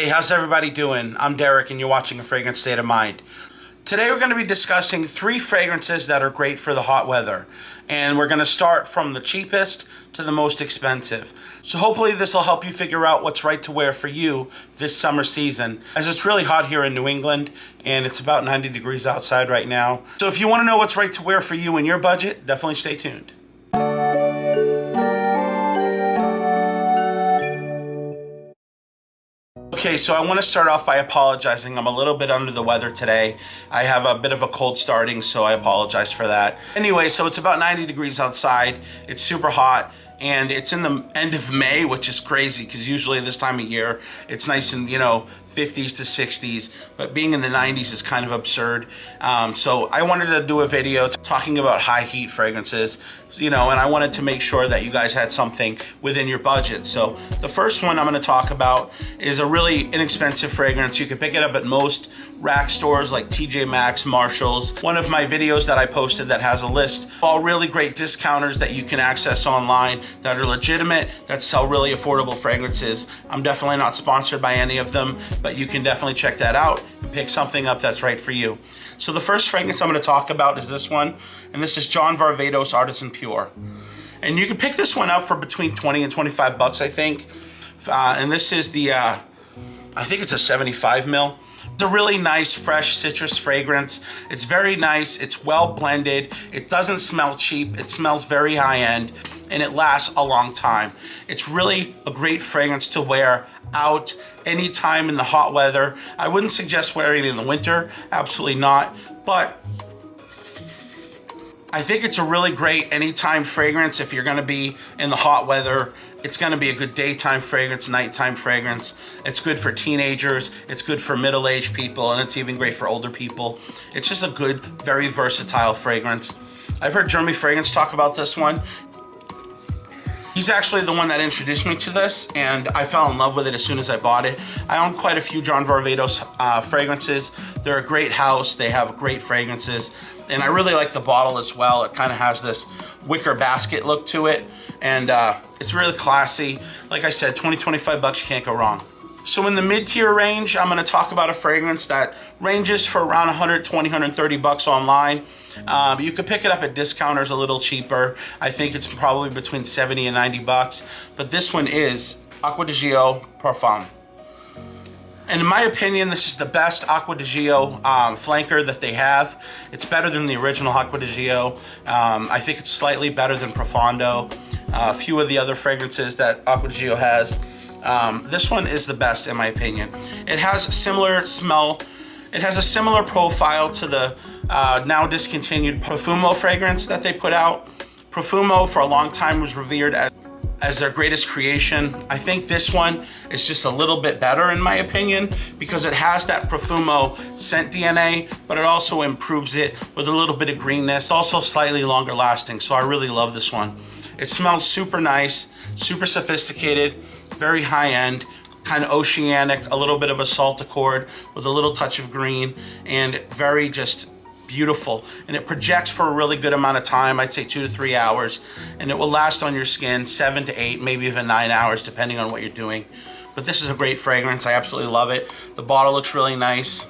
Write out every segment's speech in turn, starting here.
Hey, how's everybody doing? I'm Derek and you're watching A Fragrant State of Mind. Today we're going to be discussing 3 fragrances that are great for the hot weather. And we're going to start from the cheapest to the most expensive. So hopefully this will help you figure out what's right to wear for you this summer season, as it's really hot here in New England and it's about 90 degrees outside right now. So if you want to know what's right to wear for you and your budget, definitely stay tuned. Okay, so I want to start off by apologizing. I'm a little bit under the weather today. I have a bit of a cold starting, so I apologize for that. Anyway, so it's about 90 degrees outside. It's super hot, and it's in the end of May, which is crazy because usually this time of year, it's nice and, 50s to 60s, but being in the 90s is kind of absurd. So I wanted to do a video talking about high heat fragrances, and I wanted to make sure that you guys had something within your budget. So the first one I'm going to talk about is a really inexpensive fragrance. You can pick it up at most rack stores like TJ Maxx, Marshalls. One of my videos that I posted that has a list of all really great discounters that you can access online that are legitimate, that sell really affordable fragrances. I'm definitely not sponsored by any of them, but you can definitely check that out and pick something up that's right for you. So the first fragrance I'm going to talk about is this one, and this is John Varvatos Artisan Pure. And you can pick this one up for between 20 and 25 bucks, I think. And this is the, I think it's a 75 mil. It's a really nice, fresh citrus fragrance. It's very nice. It's well blended. It doesn't smell cheap. It smells very high end, and it lasts a long time. It's really a great fragrance to wear out anytime in the hot weather. I wouldn't suggest wearing it in the winter. Absolutely not. But I think it's a really great anytime fragrance if you're going to be in the hot weather. It's going to be a good daytime fragrance, nighttime fragrance. It's good for teenagers. It's good for middle-aged people, and it's even great for older people. It's just a good, very versatile fragrance. I've heard Jeremy Fragrance talk about this one. He's actually the one that introduced me to this, and I fell in love with it as soon as I bought it. I own quite a few John Varvatos fragrances. They're a great house. They have great fragrances, and I really like the bottle as well. It kind of has this wicker basket look to it, and it's really classy. Like I said, 20-25 bucks, you can't go wrong. So in the mid-tier range, I'm going to talk about a fragrance that ranges for around 120, 130 bucks online. You could pick it up at discounters a little cheaper. I think it's probably between 70 and 90 bucks. But this one is Acqua di Gio Parfum. And in my opinion, this is the best Acqua di Gio flanker that they have. It's better than the original Acqua di Gio. I think it's slightly better than Profondo. A few of the other fragrances that Acqua di Gio has. This one is the best in my opinion. It has a similar smell. It has a similar profile to the now discontinued Profumo fragrance that they put out. Profumo for a long time was revered as their greatest creation. I think this one is just a little bit better in my opinion because it has that Profumo scent DNA, but it also improves it with a little bit of greenness, also slightly longer lasting. So I really love this one. It smells super nice, super sophisticated, very high end, kind of oceanic, a little bit of a salt accord with a little touch of green, and very just beautiful. And it projects for a really good amount of time, I'd say 2 to 3 hours, and it will last on your skin 7 to 8, maybe even 9 hours, depending on what you're doing. But this is a great fragrance. I absolutely love it. The bottle looks really nice.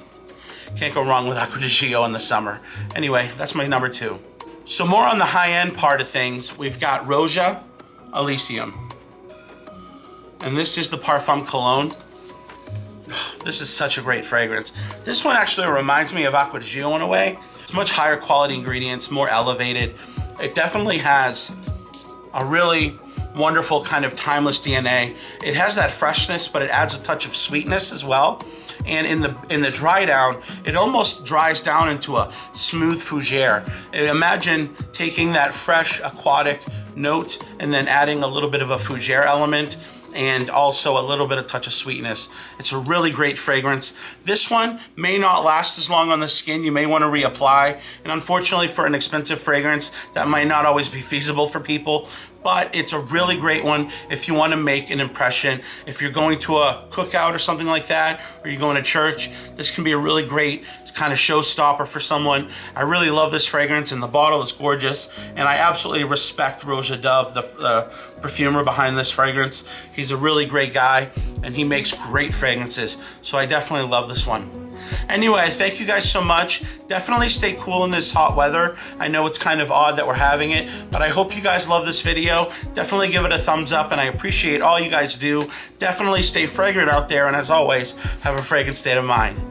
Can't go wrong with Acqua di Gio in the summer. Anyway, that's my number 2. So more on the high-end part of things, we've got Roja Elysium. And this is the Parfum Cologne. This is such a great fragrance. This one actually reminds me of Acqua di Gio in a way. It's much higher quality ingredients, more elevated. It definitely has a really wonderful kind of timeless DNA. It has that freshness, but it adds a touch of sweetness as well. And in the dry down, it almost dries down into a smooth fougere. Imagine taking that fresh aquatic note and then adding a little bit of a fougere element, and also a little bit of touch of sweetness. It's a really great fragrance. This one may not last as long on the skin. You may want to reapply, and unfortunately for an expensive fragrance, that might not always be feasible for people, but it's a really great one if you want to make an impression. If you're going to a cookout or something like that, or you're going to church, this can be a really great kind of showstopper for someone. I really love this fragrance, and the bottle is gorgeous, and I absolutely respect Roja Dove, the perfumer behind this fragrance. He's a really great guy, and he makes great fragrances, so I definitely love this one. Anyway, thank you guys so much. Definitely stay cool in this hot weather. I know it's kind of odd that we're having it, but I hope you guys love this video. Definitely give it a thumbs up, and I appreciate all you guys do. Definitely stay fragrant out there, and as always, have a fragrant state of mind.